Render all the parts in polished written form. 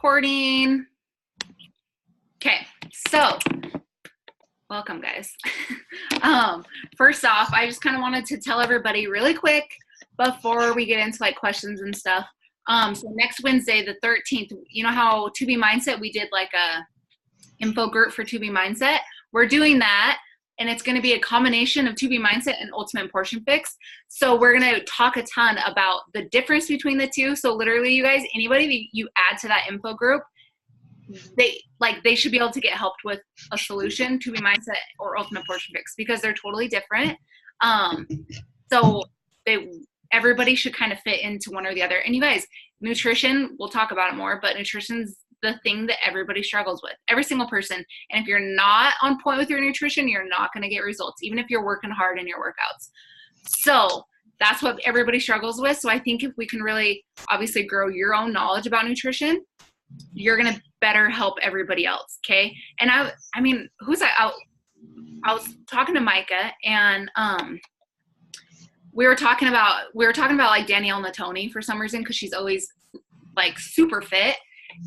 recording. Okay, so welcome, guys. First off, I just kind of wanted to tell everybody really quick before we get into like questions and stuff. So next Wednesday, the 13th, you know how To Be Mindset, we did like a info group for To Be Mindset. We're doing that, and it's going to be a combination of To Be Mindset and Ultimate Portion Fix. So we're going to talk a ton about the difference between the two. So literally, you guys, anybody that you add to that info group, they should be able to get helped with a solution, To Be Mindset or Ultimate Portion Fix, because they're totally different. So everybody should kind of fit into one or the other. And you guys, nutrition, we'll talk about it more, but nutrition's the thing that everybody struggles with, every single person. And if you're not on point with your nutrition, you're not going to get results, even if you're working hard in your workouts. So that's what everybody struggles with. So I think if we can really obviously grow your own knowledge about nutrition, you're going to better help everybody else. Okay. And I was talking to Micah, and we were talking about like Danielle Natoni for some reason, because she's always like super fit.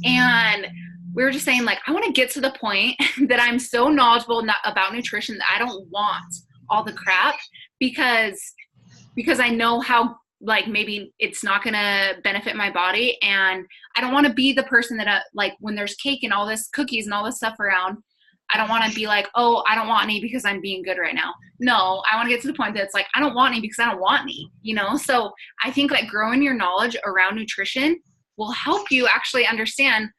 And we were just saying, like, I want to get to the point that I'm so knowledgeable about nutrition that I don't want all the crap, because I know how, like, maybe it's not going to benefit my body. And I don't want to be the person that, like, when there's cake and all this cookies and all this stuff around, I don't want to be like, oh, I don't want any because I'm being good right now. No, I want to get to the point that it's like, I don't want any because I don't want any, you know? So I think like growing your knowledge around nutrition will help you actually understand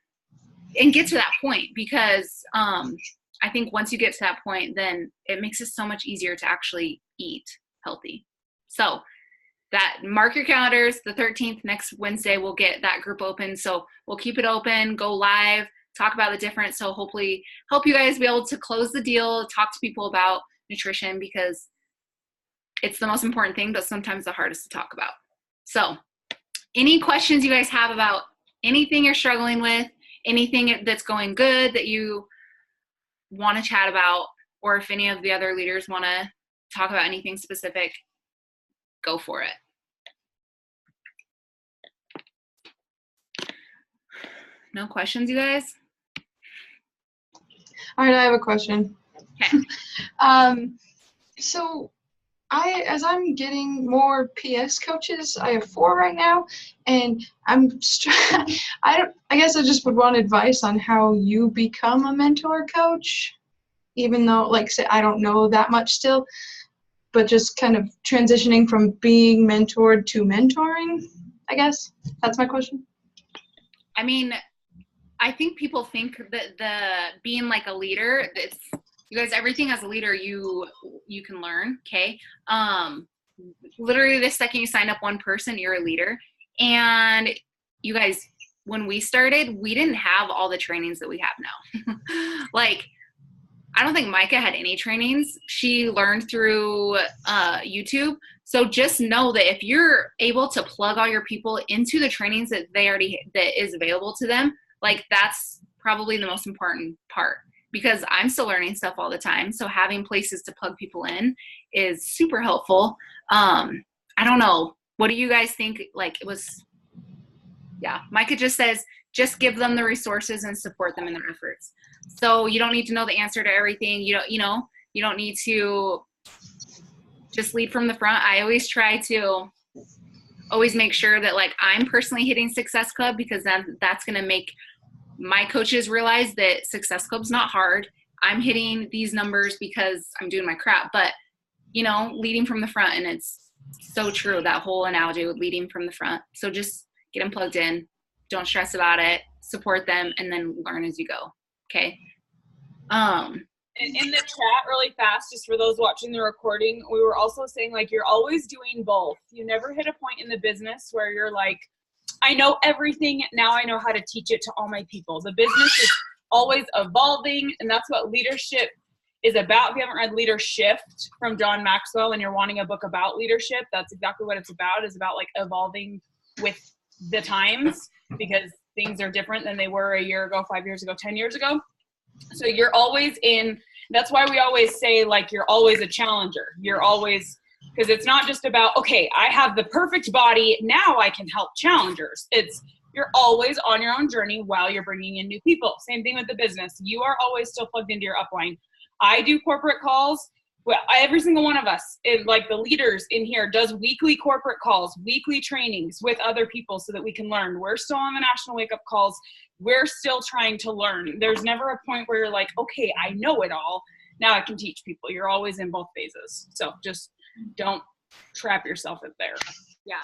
and get to that point, because I think once you get to that point, then it makes it so much easier to actually eat healthy. So that, mark your calendars, the 13th, next Wednesday, we'll get that group open. So we'll keep it open, go live, talk about the difference. So hopefully help you guys be able to close the deal, talk to people about nutrition, because it's the most important thing, but sometimes the hardest to talk about. So any questions you guys have about anything you're struggling with, anything that's going good that you want to chat about, or if any of the other leaders want to talk about anything specific, go for it. No questions, you guys? All right, I have a question. Okay. So as I'm getting more PS coaches, I have 4 right now, and I guess I just would want advice on how you become a mentor coach, even though, like, say, I don't know that much still, but just kind of transitioning from being mentored to mentoring, I guess. That's my question. I mean, I think people think that the being like a leader, it's, you guys, everything as a leader, you can learn, okay? Literally the second you sign up one person, you're a leader. And you guys, when we started, we didn't have all the trainings that we have now. Like, I don't think Micah had any trainings. She learned through YouTube. So just know that if you're able to plug all your people into the trainings that that is available to them, like, that's probably the most important part, because I'm still learning stuff all the time. So having places to plug people in is super helpful. I don't know. What do you guys think? Like, Micah just says, just give them the resources and support them in their efforts. So you don't need to know the answer to everything. You don't need to just lead from the front. I always try to make sure that, like, I'm personally hitting Success Club, because then that's going to make my coaches realize that Success Club's not hard. I'm hitting these numbers because I'm doing my crap, but, leading from the front. And it's so true, that whole analogy with leading from the front. So just get them plugged in. Don't stress about it. Support them, and then learn as you go. Okay. In the chat, really fast, just for those watching the recording, we were also saying, like, you're always doing both. You never hit a point in the business where you're like, I know everything, now I know how to teach it to all my people. The business is always evolving, and that's what leadership is about. If you haven't read Leadership from John Maxwell and you're wanting a book about leadership, that's exactly what it's about. It's about, like, evolving with the times, because things are different than they were a year ago, 5 years ago, 10 years ago. So you're always that's why we always say, like, you're always a challenger. You're always, because it's not just about, okay, I have the perfect body, now I can help challengers. It's, You're always on your own journey while you're bringing in new people. Same thing with the business. You are always still plugged into your upline. I do corporate calls. Well, every single one of us, like the leaders in here, does weekly corporate calls, weekly trainings with other people so that we can learn. We're still on the national wake-up calls. We're still trying to learn. There's never a point where you're like, okay, I know it all. Now I can teach people. You're always in both phases. So just don't trap yourself in there. Yeah.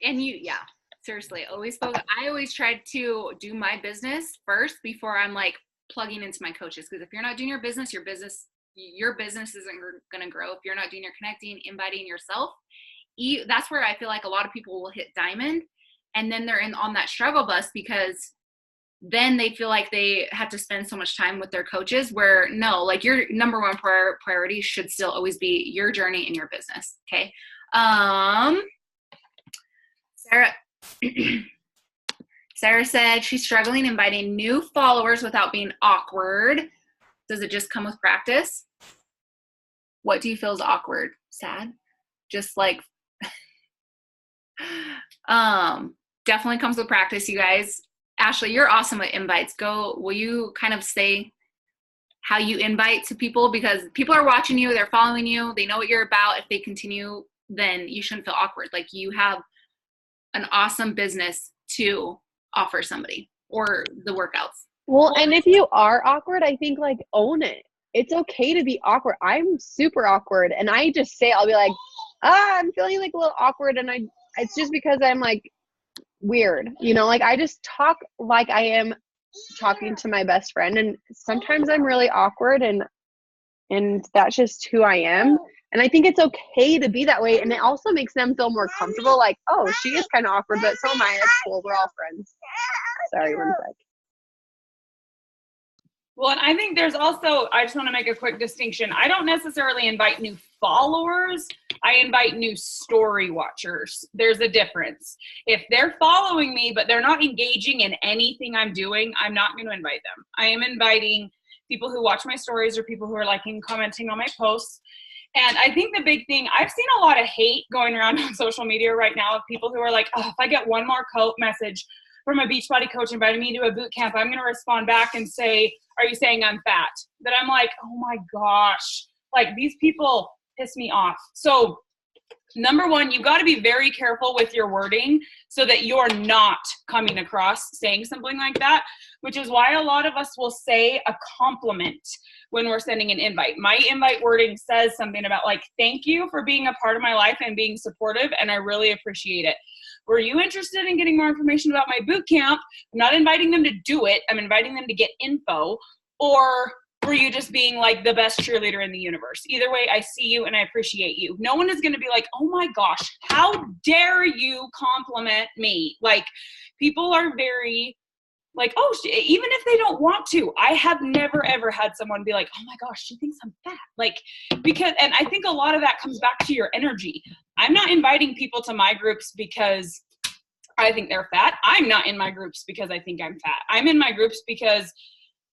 And seriously, I always try to do my business first before I'm like plugging into my coaches. Because if you're not doing your business isn't going to grow. If you're not doing your connecting, inviting yourself, that's where I feel like a lot of people will hit diamond, and then they're on that struggle bus because then they feel like they have to spend so much time with their coaches, where no, like your number one priority should still always be your journey and your business. Okay. Sarah said she's struggling inviting new followers without being awkward. Does it just come with practice? What do you feel is awkward? Sad? Just like, definitely comes with practice, you guys. Ashley, you're awesome at invites. Will you kind of say how you invite to people? Because people are watching you, they're following you, they know what you're about. If they continue, then you shouldn't feel awkward. Like you have an awesome business to offer somebody, or the workouts. Well, and if you are awkward, I think like own it. It's okay to be awkward. I'm super awkward, and I just say, I'll be like, I'm feeling like a little awkward, and it's just because I'm like weird, like I just talk like I am talking to my best friend, and sometimes I'm really awkward, and that's just who I am. And I think it's okay to be that way, and it also makes them feel more comfortable, like, oh, she is kind of awkward, but so am I. It's cool. We're all friends. Sorry, one sec. Well, and I think there's also, I just want to make a quick distinction. I don't necessarily invite new followers. I invite new story watchers. There's a difference. If they're following me, but they're not engaging in anything I'm doing, I'm not going to invite them. I am inviting people who watch my stories or people who are liking, commenting on my posts. And I think the big thing, I've seen a lot of hate going around on social media right now of people who are like, oh, if I get one more message from a Beachbody coach inviting me to a boot camp, I'm going to respond back and say, are you saying I'm fat? That I'm like, oh my gosh, like these people piss me off. So number one, you've got to be very careful with your wording so that you're not coming across saying something like that, which is why a lot of us will say a compliment when we're sending an invite. My invite wording says something about like, thank you for being a part of my life and being supportive, and I really appreciate it. Were you interested in getting more information about my boot camp? I'm not inviting them to do it. I'm inviting them to get info. Or were you just being like the best cheerleader in the universe? Either way, I see you and I appreciate you. No one is going to be like, oh my gosh, how dare you compliment me? Like people are very like, oh, even if they don't want to. I have never, ever had someone be like, oh my gosh, she thinks I'm fat. Like, because, and I think a lot of that comes back to your energy. I'm not inviting people to my groups because I think they're fat. I'm not in my groups because I think I'm fat. I'm in my groups because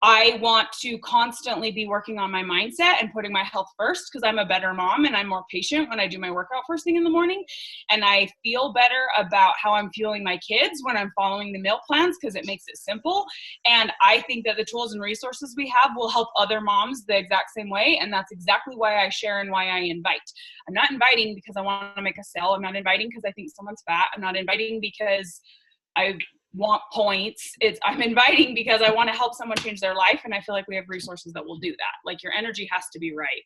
I want to constantly be working on my mindset and putting my health first, because I'm a better mom and I'm more patient when I do my workout first thing in the morning. And I feel better about how I'm fueling my kids when I'm following the meal plans, because it makes it simple. And I think that the tools and resources we have will help other moms the exact same way. And that's exactly why I share and why I invite. I'm not inviting because I want to make a sale. I'm not inviting because I think someone's fat. I'm not inviting because I want points. I'm inviting because I want to help someone change their life, and I feel like we have resources that will do that. Like your energy has to be right.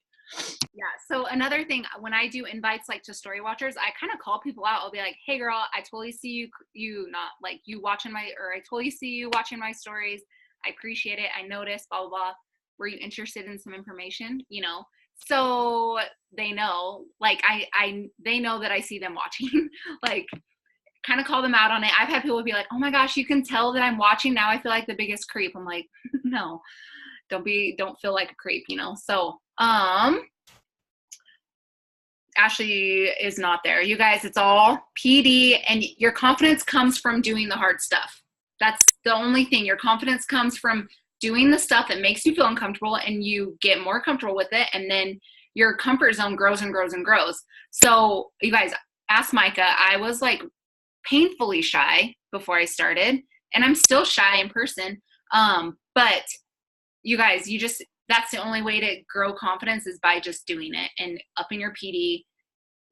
Yeah. So another thing, when I do invites like to story watchers, I kind of call people out. I'll be like, hey girl, I totally see you not like you watching I totally see you watching my stories. I appreciate it. I noticed, blah, blah, blah. Were you interested in some information? So they know, like they know that I see them watching, like kind of call them out on it. I've had people be like, oh my gosh, you can tell that I'm watching. Now I feel like the biggest creep. I'm like, no, don't feel like a creep, So, Ashley is not there. You guys, it's all PD, and your confidence comes from doing the hard stuff. That's the only thing. Your confidence comes from doing the stuff that makes you feel uncomfortable, and you get more comfortable with it. And then your comfort zone grows and grows and grows. So you guys, ask Micah. I was like painfully shy before I started, and I'm still shy in person. But you guys, that's the only way to grow confidence is by just doing it and upping your PD,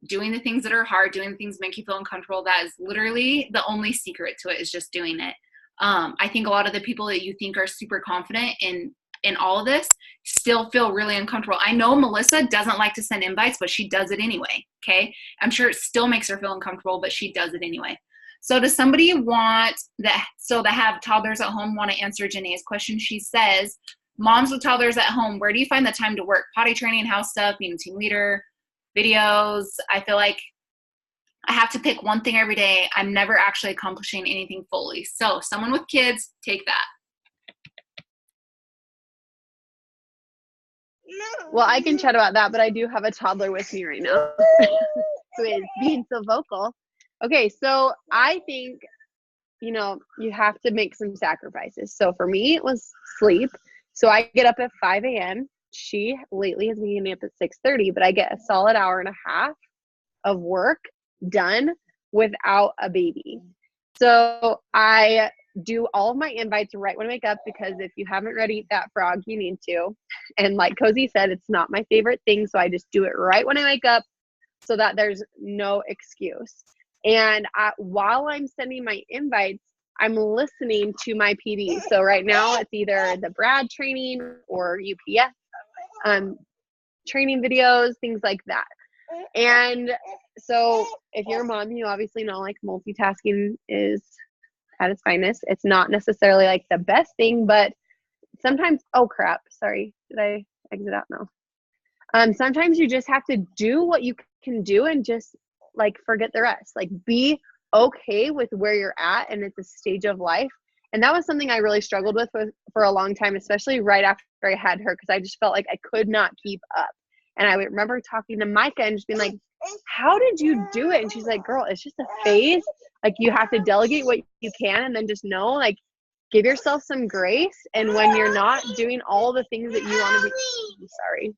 doing the things that are hard, doing the things that make you feel uncomfortable. That is literally the only secret to it, is just doing it. I think a lot of the people that you think are super confident in all of this still feel really uncomfortable. I know Melissa doesn't like to send invites, but she does it anyway. Okay. I'm sure it still makes her feel uncomfortable, but she does it anyway. So does somebody that have toddlers at home want to answer Janae's question? She says, moms with toddlers at home, where do you find the time to work? Potty training, house stuff, being a team leader, videos. I feel like I have to pick one thing every day. I'm never actually accomplishing anything fully. So someone with kids, take that. Well, I can chat about that, but I do have a toddler with me right now who is being so vocal. Okay, so I think, you have to make some sacrifices. So for me, it was sleep. So I get up at 5 a.m. She lately has been getting up at 6:30, but I get a solid hour and a half of work done without a baby. So I do all of my invites right when I wake up, because if you haven't read Eat That Frog, you need to. And like Cozy said, it's not my favorite thing. So I just do it right when I wake up so that there's no excuse. And while I'm sending my invites, I'm listening to my PD. So right now it's either the Brad training or UPS training videos, things like that. And so if you're a mom, you obviously know like multitasking is at its finest. It's not necessarily like the best thing, but sometimes, oh crap, sorry, did I exit out? No. Sometimes you just have to do what you can do and just like forget the rest. Like be okay with where you're at, and it's a stage of life. And that was something I really struggled with for a long time, especially right after I had her, because I just felt like I could not keep up. And I remember talking to Micah and just being like, how did you do it? And she's like, girl, it's just a phase. Like you have to delegate what you can, and then just know, like, give yourself some grace. And when you're not doing all the things that you want to be,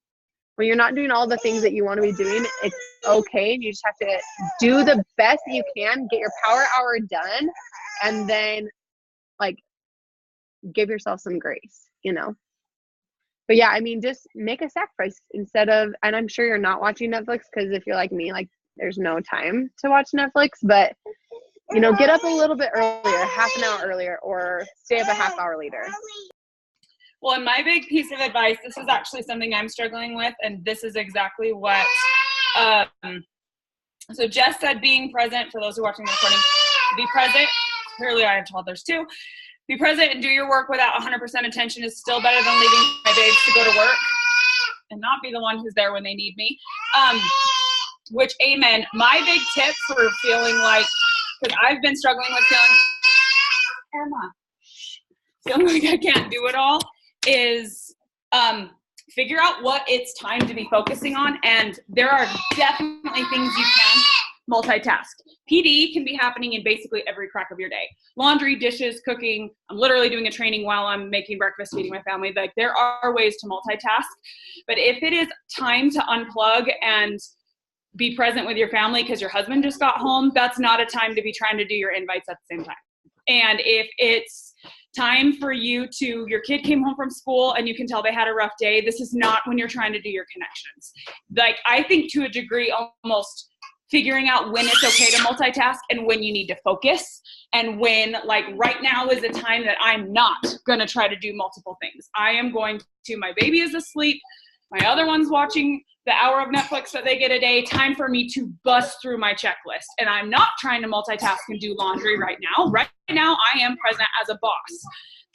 when you're not doing all the things that you want to be doing, it's okay. And you just have to do the best that you can, get your power hour done, and then like give yourself some grace, But yeah, I mean, just make a sacrifice instead of, and I'm sure you're not watching Netflix, because if you're like me, like there's no time to watch Netflix, but get up a little bit earlier, half an hour earlier, or stay up a half hour later. Well, and my big piece of advice, this is actually something I'm struggling with, and this is exactly what, so Jess said being present, for those who are watching the recording, be present. Clearly I have toddlers too. Be present and do your work without 100% attention is still better than leaving my babes to go to work and not be the one who's there when they need me. Which, amen. My big tip for feeling like, because I've been struggling with feeling like I can't do it all, is figure out what it's time to be focusing on. And there are definitely things you can multitask. PD can be happening in basically every crack of your day. Laundry, dishes, cooking. I'm literally doing a training while I'm making breakfast, feeding my family. Like there are ways to multitask. But if it is time to unplug and be present with your family because your husband just got home, that's not a time to be trying to do your invites at the same time. And if it's time for your kid came home from school and you can tell they had a rough day, this is not when you're trying to do your connections. Like I think to a degree, almost figuring out when it's okay to multitask and when you need to focus, and when like right now is a time that I'm not going to try to do multiple things. I am going to, my baby is asleep, my other one's watching the hour of Netflix that they get a day, time for me to bust through my checklist. And I'm not trying to multitask and do laundry right now. Right now I am present as a boss.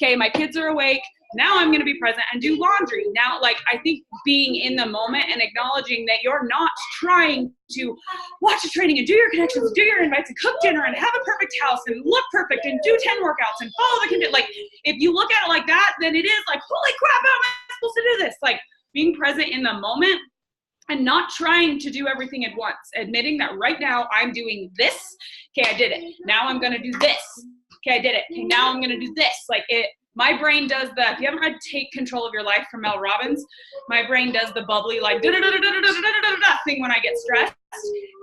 Okay, my kids are awake. Now I'm going to be present and do laundry. Now, like, I think being in the moment and acknowledging that you're not trying to watch a training and do your connections, do your invites and cook dinner and have a perfect house and look perfect and do 10 workouts and follow the condition. Like, if you look at it like that, then it is like, holy crap, how am I supposed to do this? Like, being present in the moment and not trying to do everything at once. Admitting that right now I'm doing this. Okay, I did it. Now I'm going to do this. Okay, I did it. Okay, now I'm going to do this. Like it. My brain does the, if you haven't read Take Control of Your Life from Mel Robbins, my brain does the bubbly like thing when I get stressed.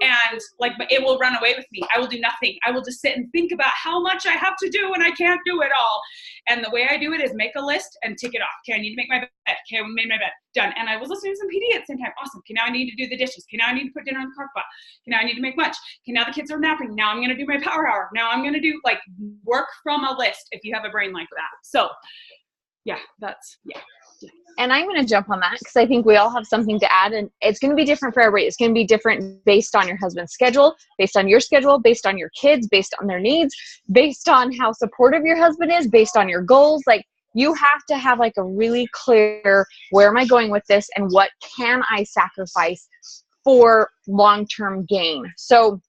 and like, but it will run away with me. I will do nothing. I will just sit and think about how much I have to do and I can't do it all. And the way I do it is make a list and tick it off. Okay, I need to make my bed. Okay, I made my bed. Done. And I was listening to some PD at the same time. Awesome. Okay, now I need to do the dishes. Okay, now I need to put dinner on the crock pot. Okay, now I need to make lunch. Okay, now the kids are napping. Now I'm going to do my power hour. Now I'm going to do like work from a list if you have a brain like that. So yeah, that's, yeah. And I'm going to jump on that because I think we all have something to add, and it's going to be different for everybody. It's going to be different based on your husband's schedule, based on your schedule, based on your kids, based on their needs, based on how supportive your husband is, based on your goals. Like, you have to have like a really clear, where am I going with this and what can I sacrifice for long-term gain? So,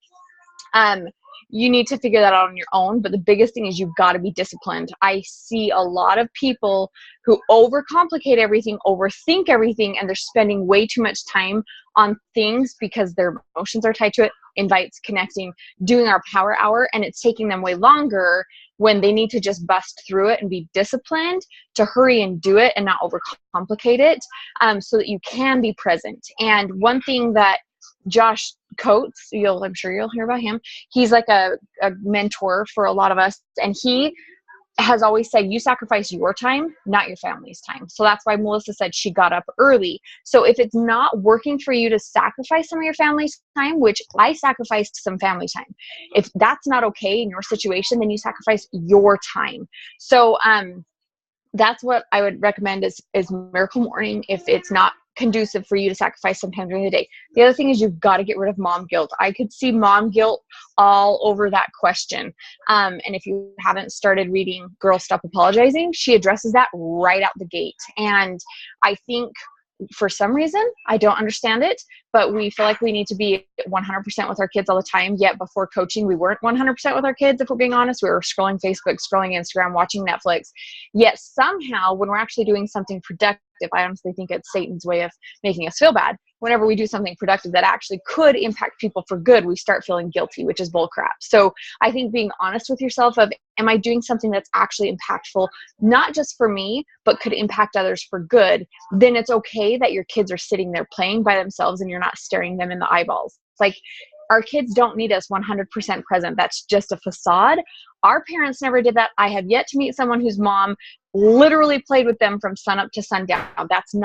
you need to figure that out on your own. But the biggest thing is you've got to be disciplined. I see a lot of people who overcomplicate everything, overthink everything, and they're spending way too much time on things because their emotions are tied to it, invites, connecting, doing our power hour, and it's taking them way longer when they need to just bust through it and be disciplined to hurry and do it and not overcomplicate it, so that you can be present. And one thing that Josh Coates, I'm sure you'll hear about him. He's like a mentor for a lot of us. And he has always said, you sacrifice your time, not your family's time. So that's why Melissa said she got up early. So if it's not working for you to sacrifice some of your family's time, which I sacrificed some family time, if that's not okay in your situation, then you sacrifice your time. So, that's what I would recommend is Miracle Morning if it's not conducive for you to sacrifice some time during the day. The other thing is you've got to get rid of mom guilt. I could see mom guilt all over that question. And if you haven't started reading Girl Stop Apologizing, she addresses that right out the gate. And I think for some reason, I don't understand it, but we feel like we need to be 100% with our kids all the time. Yet before coaching, we weren't 100% with our kids. If we're being honest, we were scrolling Facebook, scrolling Instagram, watching Netflix. Yet somehow when we're actually doing something productive, I honestly think it's Satan's way of making us feel bad. Whenever we do something productive that actually could impact people for good, we start feeling guilty, which is bull crap. So I think being honest with yourself of, am I doing something that's actually impactful, not just for me, but could impact others for good? Then it's okay that your kids are sitting there playing by themselves and you're not staring them in the eyeballs. It's like, our kids don't need us 100% present. That's just a facade. Our parents never did that. I have yet to meet someone whose mom literally played with them from sunup to sundown. That's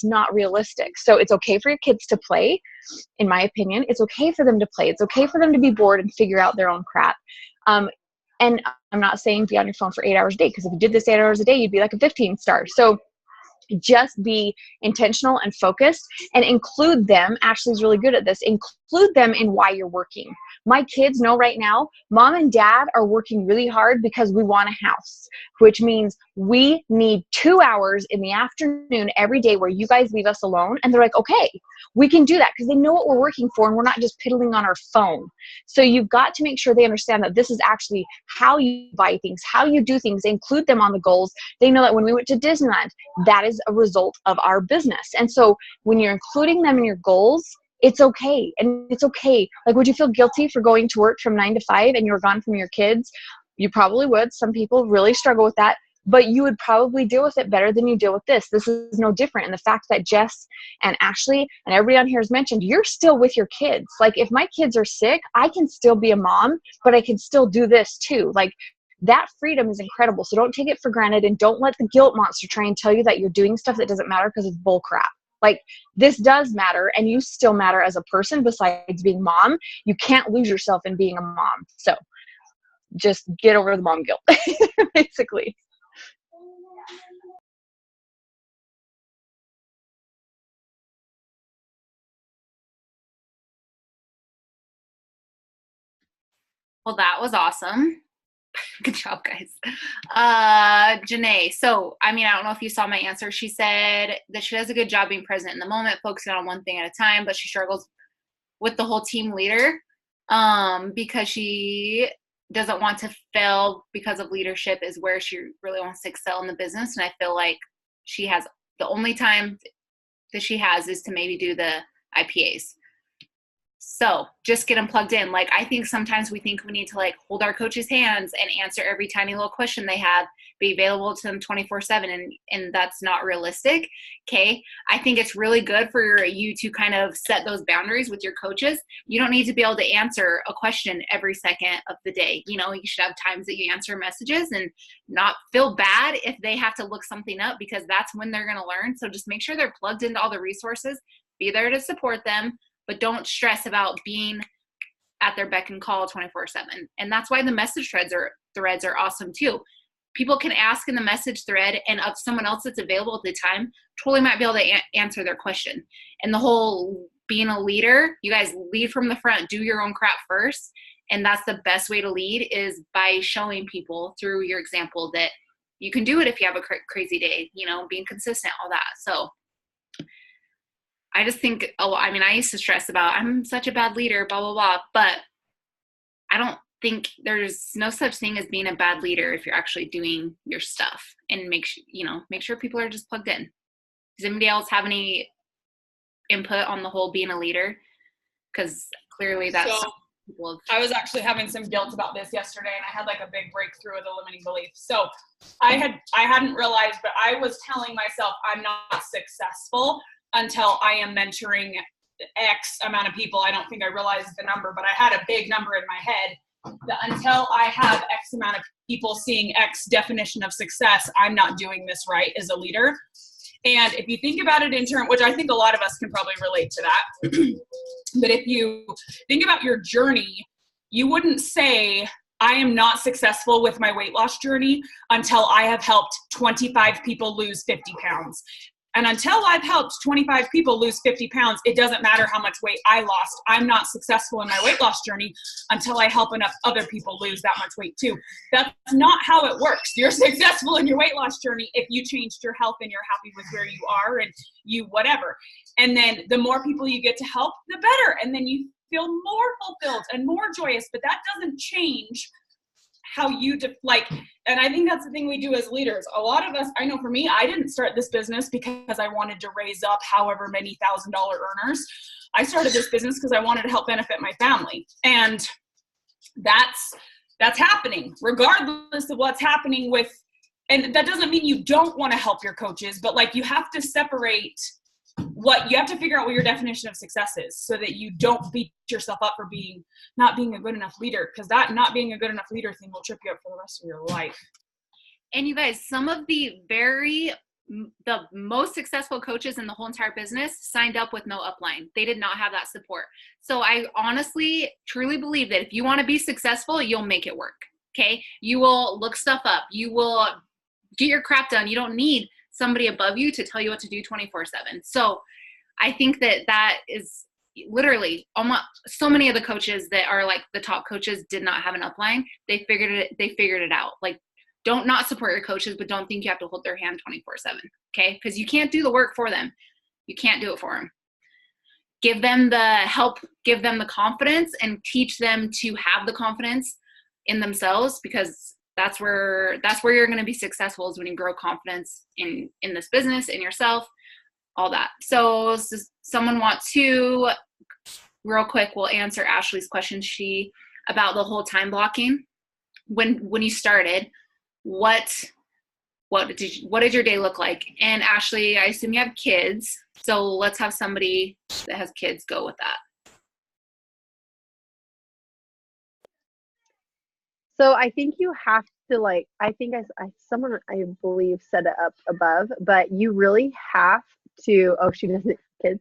not realistic. So it's okay for your kids to play. In my opinion, it's okay for them to play. It's okay for them to be bored and figure out their own crap. And I'm not saying be on your phone for 8 hours a day, because if you did this 8 hours a day, you'd be like a 15 star. So just be intentional and focused, and include them. Ashley's really good at this. Include them in why you're working. My kids know right now, mom and dad are working really hard because we want a house, which means we need 2 hours in the afternoon every day where you guys leave us alone. And they're like, okay, we can do that, because they know what we're working for and we're not just piddling on our phone. So you've got to make sure they understand that this is actually how you buy things, how you do things. Include them on the goals. They know that when we went to Disneyland, that is a result of our business. And so when you're including them in your goals, it's okay. And it's okay. Like, would you feel guilty for going to work from 9 to 5 and you were gone from your kids? You probably would. Some people really struggle with that, but you would probably deal with it better than you deal with this. This is no different. And the fact that Jess and Ashley and everybody on here has mentioned, you're still with your kids. Like, if my kids are sick, I can still be a mom, but I can still do this too. Like, that freedom is incredible. So don't take it for granted, and don't let the guilt monster try and tell you that you're doing stuff that doesn't matter, because it's bull crap. Like, this does matter, and you still matter as a person besides being mom. You can't lose yourself in being a mom. So just get over the mom guilt, basically. Well, that was awesome. Good job, guys. Janae. So, I mean, I don't know if you saw my answer. She said that she does a good job being present in the moment, focusing on one thing at a time, but she struggles with the whole team leader because she doesn't want to fail, because of leadership is where she really wants to excel in the business. And I feel like she has, the only time that she has is to maybe do the IPAs. So just get them plugged in. Like, I think sometimes we think we need to like hold our coaches' hands and answer every tiny little question they have, be available to them 24/7. And that's not realistic. Okay. I think it's really good for you to kind of set those boundaries with your coaches. You don't need to be able to answer a question every second of the day. You know, you should have times that you answer messages and not feel bad if they have to look something up, because that's when they're going to learn. So just make sure they're plugged into all the resources, be there to support them, but don't stress about being at their beck and call 24/7. And that's why the message threads are awesome too. People can ask in the message thread, and of someone else that's available at the time totally might be able to answer their question. And the whole being a leader, you guys lead from the front, do your own crap first. And that's the best way to lead, is by showing people through your example that you can do it if you have a crazy day, you know, being consistent, all that. So I just think, I used to stress about, I'm such a bad leader, blah, blah, blah. But I don't think there's no such thing as being a bad leader if you're actually doing your stuff, and make sure people are just plugged in. Does anybody else have any input on the whole being a leader? Because clearly that's people I was actually having some guilt about this yesterday, and I had like a big breakthrough with a limiting belief. So I hadn't realized, but I was telling myself I'm not successful until I am mentoring X amount of people. I don't think I realized the number, but I had a big number in my head that until I have X amount of people seeing X definition of success, I'm not doing this right as a leader. And if you think about it in terms, which I think a lot of us can probably relate to that, but if you think about your journey, you wouldn't say, I am not successful with my weight loss journey until I have helped 25 people lose 50 pounds. And until I've helped 25 people lose 50 pounds, it doesn't matter how much weight I lost. I'm not successful in my weight loss journey until I help enough other people lose that much weight too. That's not how it works. You're successful in your weight loss journey if you changed your health and you're happy with where you are and you whatever. And then the more people you get to help, the better. And then you feel more fulfilled and more joyous. But that doesn't change how you and I think that's the thing we do as leaders. A lot of us, I know for me, I didn't start this business because I wanted to raise up however many $1,000 earners. I started this business because I wanted to help benefit my family. And that's happening regardless of what's happening with, and that doesn't mean you don't want to help your coaches, but like you have to separate you have to figure out what your definition of success is, so that you don't beat yourself up for not being a good enough leader, because that not being a good enough leader thing will trip you up for the rest of your life. And you guys, some of the most successful coaches in the whole entire business signed up with no upline. They did not have that support. So I honestly, truly believe that if you want to be successful, you'll make it work. Okay. You will look stuff up. You will get your crap done. You don't need somebody above you to tell you what to do 24/7. So I think that is literally almost so many of the coaches that are like the top coaches did not have an upline. They figured it out. Like, don't not support your coaches, but don't think you have to hold their hand 24/7. Okay. Because you can't do the work for them. You can't do it for them. Give them the help, give them the confidence, and teach them to have the confidence in themselves, because that's where you're going to be successful, is when you grow confidence in this business, in yourself, all that. So someone wants to, real quick, we'll answer Ashley's question. About the whole time blocking. When you started, what did your day look like? And Ashley, I assume you have kids, so let's have somebody that has kids go with that. So I think you have to someone I believe set it up above, but you really have to, she doesn't have kids.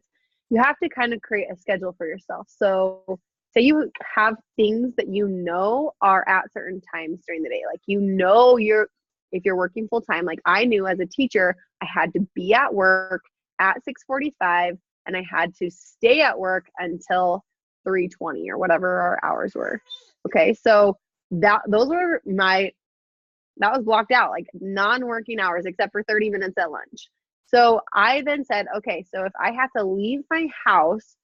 You have to kind of create a schedule for yourself. So say you have things that you know are at certain times during the day. Like, if you're working full time, like I knew as a teacher, I had to be at work at 6:45 and I had to stay at work until 3:20 or whatever our hours were. Okay. So that was blocked out, like non-working hours, except for 30 minutes at lunch. So I then said, okay, so if I have to leave my house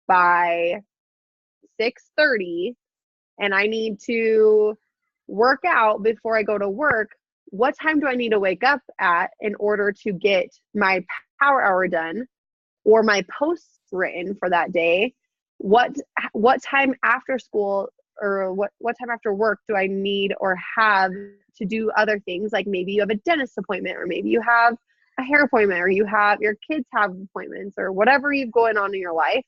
by 6:30 and I need to work out before I go to work, what time do I need to wake up at in order to get my power hour done or my posts written for that day? what time after school or what time after work do I need or have to do other things? Like maybe you have a dentist appointment, or maybe you have a hair appointment, or you have your kids have appointments, or whatever you've going on in your life.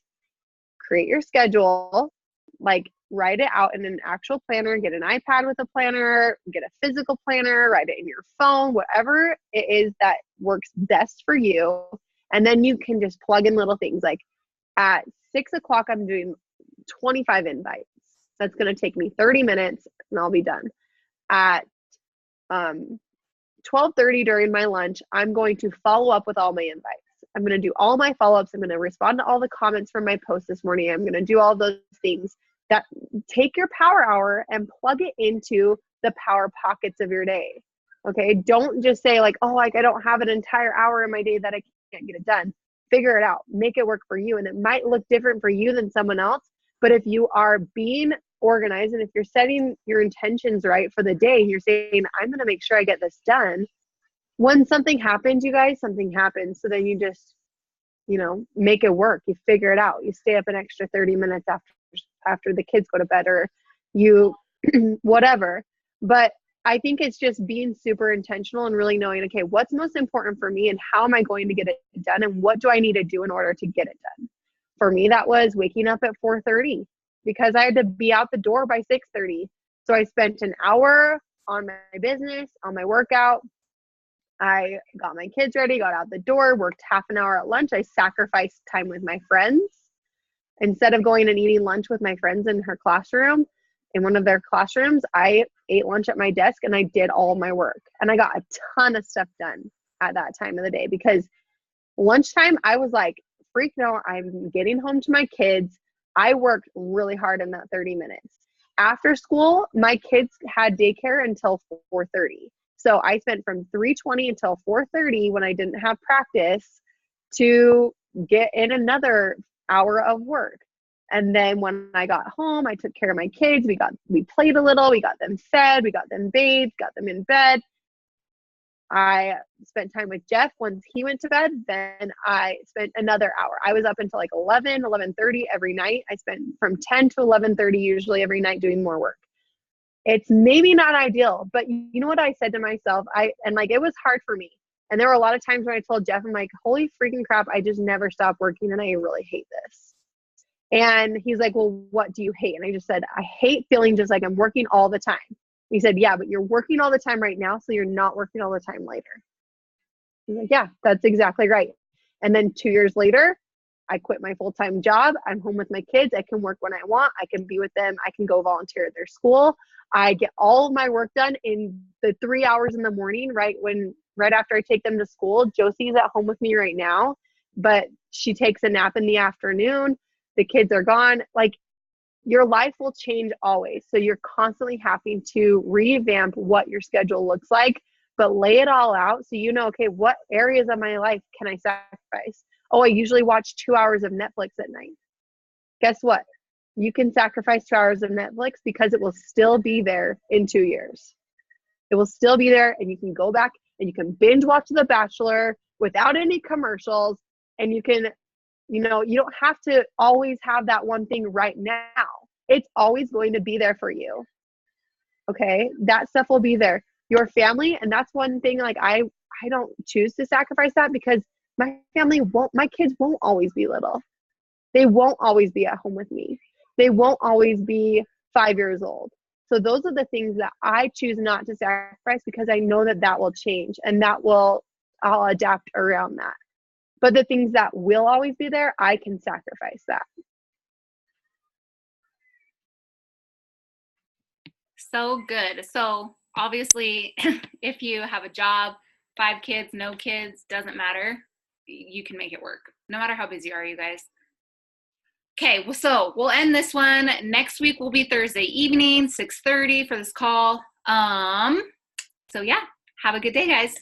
Create your schedule, like write it out in an actual planner, get an iPad with a planner, get a physical planner, write it in your phone, whatever it is that works best for you. And then you can just plug in little things like at 6 o'clock, I'm doing 25 invites. That's going to take me 30 minutes and I'll be done. At 12:30 during my lunch, I'm going to follow up with all my invites. I'm going to do all my follow-ups. I'm going to respond to all the comments from my post this morning. I'm going to do all those things. That take your power hour and plug it into the power pockets of your day. Okay. Don't just say like, oh, like I don't have an entire hour in my day that I can't get it done. Figure it out, make it work for you. And it might look different for you than someone else. But if you are being organized and if you're setting your intentions right for the day and you're saying, I'm going to make sure I get this done. When something happens, you guys, something happens. So then you just, make it work. You figure it out. You stay up an extra 30 minutes after the kids go to bed, or you whatever. But I think it's just being super intentional and really knowing, okay, what's most important for me and how am I going to get it done and what do I need to do in order to get it done? For me, that was waking up at 4:30 because I had to be out the door by 6:30. So I spent an hour on my business, on my workout. I got my kids ready, got out the door, worked half an hour at lunch. I sacrificed time with my friends. Instead of going and eating lunch with my friends in her classroom, in one of their classrooms, I ate lunch at my desk and I did all my work. And I got a ton of stuff done at that time of the day because lunchtime, I was like, freak no, I'm getting home to my kids. I worked really hard in that 30 minutes. After school, my kids had daycare until 4:30. So I spent from 3:20 until 4:30 when I didn't have practice to get in another hour of work. And then when I got home, I took care of my kids. We played a little, we got them fed, we got them bathed, got them in bed. I spent time with Jeff once he went to bed. Then I spent another hour. I was up until like 11:30 every night. I spent from 10 to 11:30 usually every night doing more work. It's maybe not ideal, but you know what I said to myself? It was hard for me. And there were a lot of times when I told Jeff, I'm like, holy freaking crap, I just never stop working and I really hate this. And he's like, well, what do you hate? And I just said, I hate feeling just like I'm working all the time. He said, yeah, but you're working all the time right now, so you're not working all the time later. He's like, yeah, that's exactly right. And then 2 years later, I quit my full-time job. I'm home with my kids. I can work when I want. I can be with them. I can go volunteer at their school. I get all of my work done in the 3 hours in the morning, right after I take them to school. Josie's at home with me right now, but she takes a nap in the afternoon. The kids are gone. Like, your life will change always. So you're constantly having to revamp what your schedule looks like, but lay it all out so you know, okay, what areas of my life can I sacrifice? Oh, I usually watch 2 hours of Netflix at night. Guess what? You can sacrifice 2 hours of Netflix because it will still be there in 2 years. It will still be there, and you can go back and you can binge watch The Bachelor without any commercials, and you can, you don't have to always have that one thing right now. It's always going to be there for you. Okay? That stuff will be there. Your family, and that's one thing, like I don't choose to sacrifice that because my kids won't always be little. They won't always be at home with me. They won't always be 5 years old. So those are the things that I choose not to sacrifice because I know that will change and I'll adapt around that. But the things that will always be there, I can sacrifice that. So good. So obviously, if you have a job, 5 kids, no kids, doesn't matter. You can make it work, no matter how busy you are, you guys. Okay, well, so we'll end this one. Next week will be Thursday evening, 6:30 for this call. So yeah, have a good day, guys.